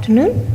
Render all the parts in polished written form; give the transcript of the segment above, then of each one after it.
afternoon.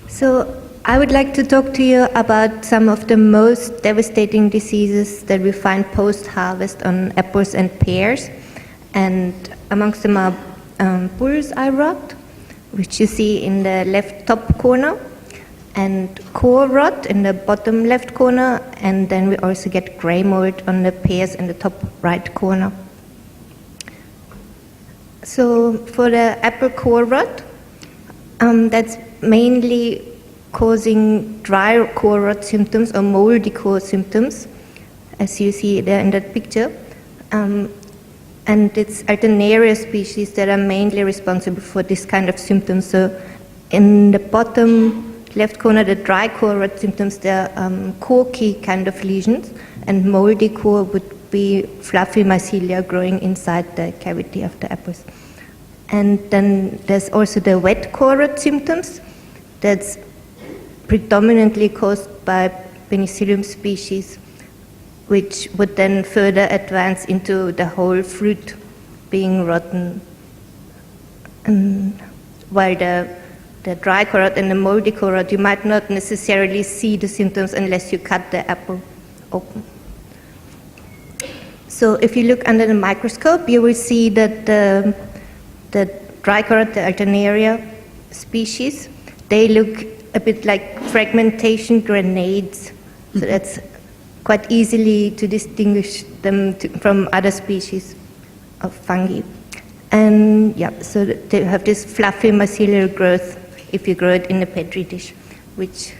So I would like to talk to you about some of the most devastating diseases that we find post-harvest on apples and pears. And amongst them are bullseye rot, which you see in the left top corner, and core rot in the bottom left corner, and then we also get grey mold on the pears in the top right corner. So for the apple core rot, that's mainly causing dry core rot symptoms or moldy core symptoms, as you see there in that picture. And it's Alternaria species that are mainly responsible for this kind of symptoms. So in the bottom left corner, the dry core rot symptoms, they're corky kind of lesions, and moldy core would be fluffy mycelia growing inside the cavity of the apples. And then there's also the wet core rot symptoms. That's predominantly caused by Penicillium species, which would then further advance into the whole fruit being rotten. And while the dry core rot and the moldy core rot, you might not necessarily see the symptoms unless you cut the apple open. So if you look under the microscope, you will see that the dry core rot, the Alternaria species, they look a bit like fragmentation grenades. So that's quite easily to distinguish them from other species of fungi. And yeah, so they have this fluffy mycelial growth if you grow it in a petri dish, which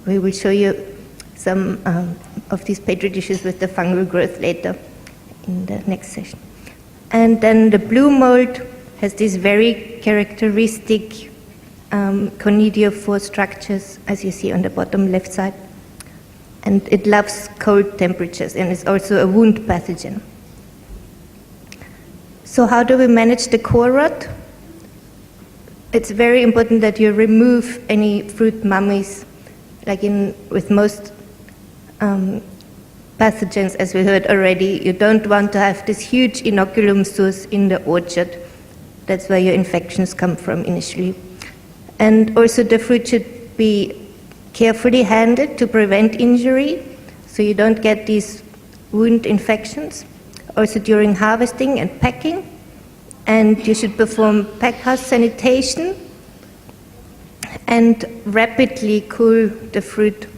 we will show you some of these petri dishes with the fungal growth later in the next session. And then the blue mold has these very characteristic conidiophore structures, as you see on the bottom left side. And it loves cold temperatures and is also a wound pathogen. So how do we manage the core rot? It's very important that you remove any fruit mummies, like with most pathogens, as we heard already. You don't want to have this huge inoculum source in the orchard. That's where your infections come from initially. And also the fruit should be carefully handled to prevent injury, so you don't get these wound infections. Also during harvesting and packing. And you should perform packhouse sanitation and rapidly cool the fruit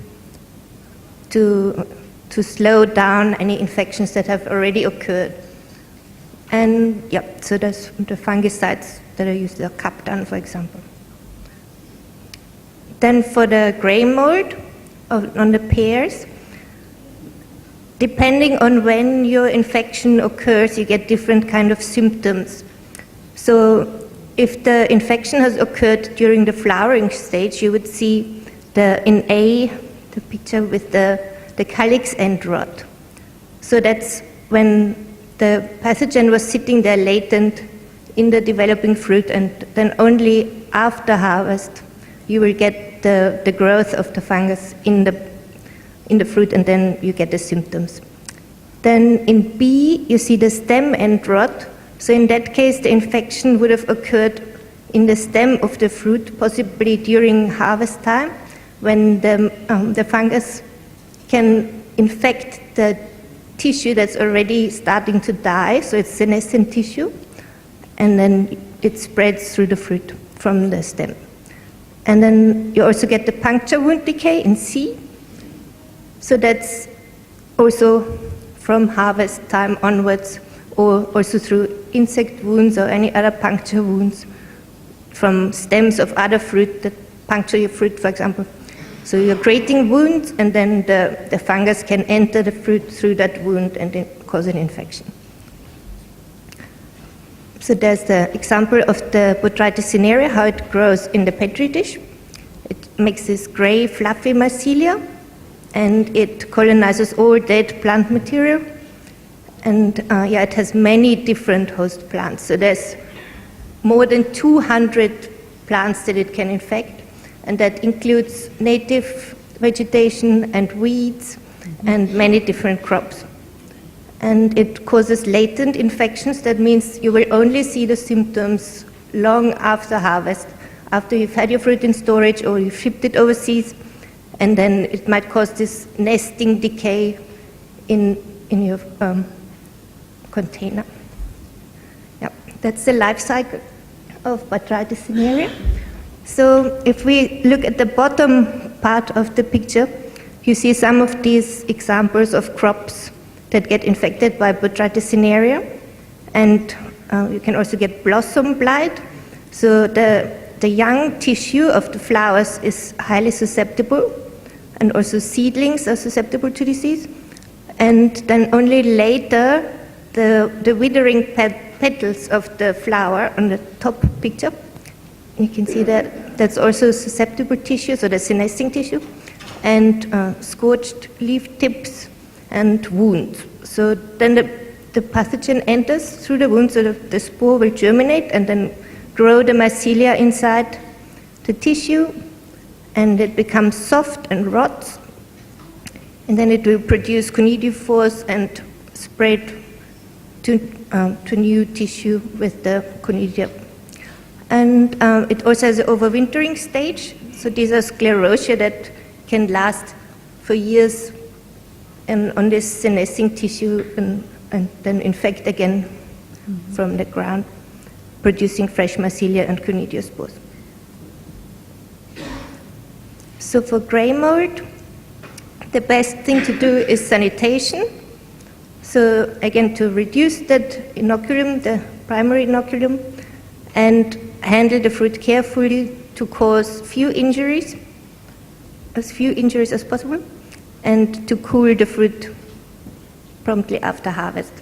to slow down any infections that have already occurred. And yeah, so there's the fungicides that are used, the Captan, for example. Then for the grey mold on the pears, depending on when your infection occurs, you get different kind of symptoms. So if the infection has occurred during the flowering stage, you would see in A, the picture with the calyx end rot. So that's when the pathogen was sitting there latent in the developing fruit, and then only after harvest you will get the growth of the fungus in the fruit, and then you get the symptoms. Then in B, you see the stem end rot. So in that case, the infection would have occurred in the stem of the fruit, possibly during harvest time, when the fungus can infect the tissue that's already starting to die, so it's senescent tissue, and then it spreads through the fruit from the stem. And then you also get the puncture wound decay in C. So that's also from harvest time onwards, or also through insect wounds or any other puncture wounds from stems of other fruit that puncture your fruit, for example. So you're creating wounds, and then the fungus can enter the fruit through that wound and then cause an infection. So there's the example of the Botrytis cinerea, how it grows in the petri dish. It makes this gray, fluffy mycelia, and it colonizes all dead plant material. And it has many different host plants. So there's more than 200 plants that it can infect, and that includes native vegetation and weeds and many different crops. And it causes latent infections. That means you will only see the symptoms long after harvest, after you've had your fruit in storage or you've shipped it overseas, and then it might cause this nesting decay in your container. Yeah, that's the life cycle of Botrytis cinerea. So if we look at the bottom part of the picture, you see some of these examples of crops that get infected by Botrytis cinerea, and you can also get blossom blight. So the young tissue of the flowers is highly susceptible, and also seedlings are susceptible to disease. And then only later, the withering petals of the flower on the top picture, you can see that that's also susceptible tissue, so the senescing tissue, and scorched leaf tips and wounds. So then the pathogen enters through the wound, so the spore will germinate and then grow the mycelia inside the tissue, and it becomes soft and rots, and then it will produce conidiophores and spread to new tissue with the conidia. And it also has an overwintering stage, so these are sclerotia that can last for years and on this senescing tissue and then infect again from the ground, producing fresh mycelia and conidiospores. So for grey mold, the best thing to do is sanitation. So again, to reduce that inoculum, the primary inoculum, and handle the fruit carefully to cause as few injuries as possible, and to cool the fruit promptly after harvest.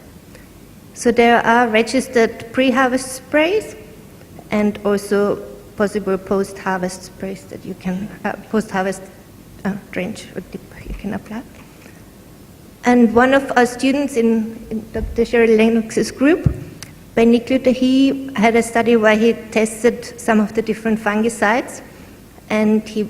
So there are registered pre-harvest sprays and also possible post-harvest sprays that you can, post-harvest drench or dip you can apply. And one of our students in Dr. Cheryl Lennox's group, Ben Nikluter, he had a study where he tested some of the different fungicides, and he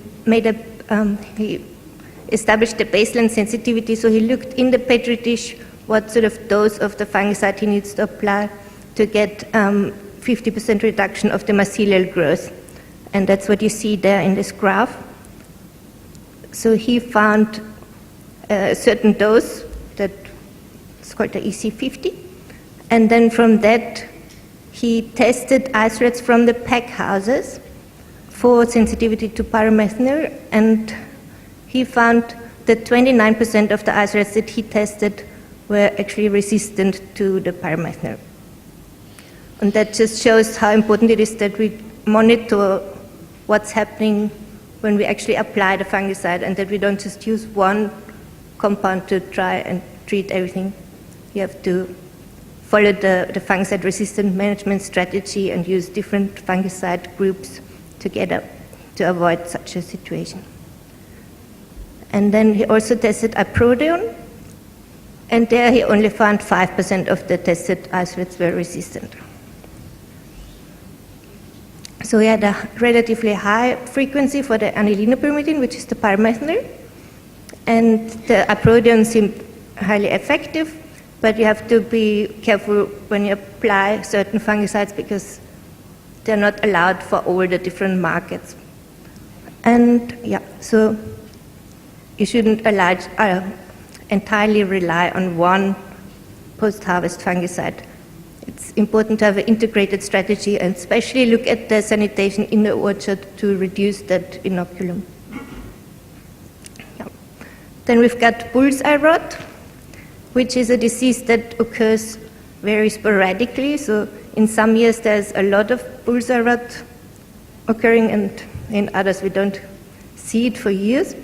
established the baseline sensitivity. So he looked in the petri dish what sort of dose of the fungicide he needs to apply to get 50% reduction of the mycelial growth. And that's what you see there in this graph. So he found a certain dose that's called the EC50. And then from that, he tested isolates from the pack houses for sensitivity to pyromethanol, and he found that 29% of the isolates that he tested were actually resistant to the pyromethanol. And that just shows how important it is that we monitor what's happening when we actually apply the fungicide, and that we don't just use one compound to try and treat everything. You have to follow the fungicide resistant management strategy and use different fungicide groups together to avoid such a situation. And then he also tested iprodion, and there he only found 5% of the tested isolates were resistant. So he had a relatively high frequency for the anilinopirimidine, which is the pyromethanol, and the iprodion seemed highly effective, but you have to be careful when you apply certain fungicides because they're not allowed for all the different markets. And yeah, so you shouldn't entirely rely on one post-harvest fungicide. It's important to have an integrated strategy and especially look at the sanitation in the orchard to reduce that inoculum. Yeah. Then we've got bullseye rot, which is a disease that occurs very sporadically. So in some years there's a lot of bullseye rot occurring, and in others we don't see it for years.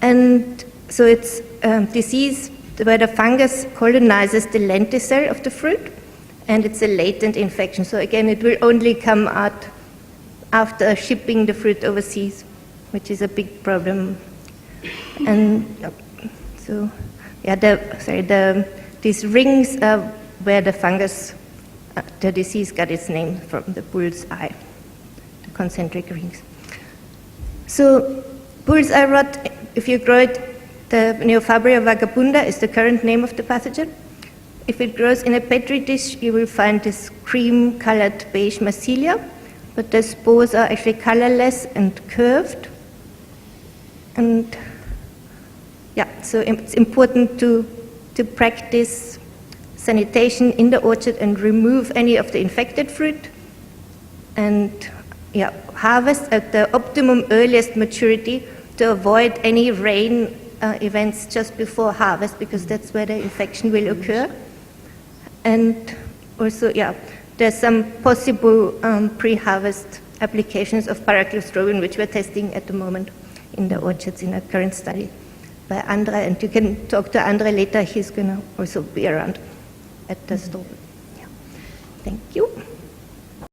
And so it's a disease where the fungus colonizes the lenticel of the fruit, and it's a latent infection. So again, it will only come out after shipping the fruit overseas, which is a big problem. And so, yeah, these rings are where the fungus, the disease got its name from, the bull's eye, the concentric rings. So bull's-eye rot, if you grow it, the Neofabria vagabunda is the current name of the pathogen. If it grows in a petri dish, you will find this cream-colored beige mycelia, but the spores are actually colorless and curved. And yeah, so it's important to practice sanitation in the orchard and remove any of the infected fruit. And yeah, harvest at the optimum earliest maturity to avoid any rain events just before harvest, because that's where the infection will occur. And also, yeah, there's some possible pre-harvest applications of pyraclostrobin, which we're testing at the moment in the orchards in a current study by Andre, and you can talk to Andre later. He's going to also be around at the store. Yeah. Thank you.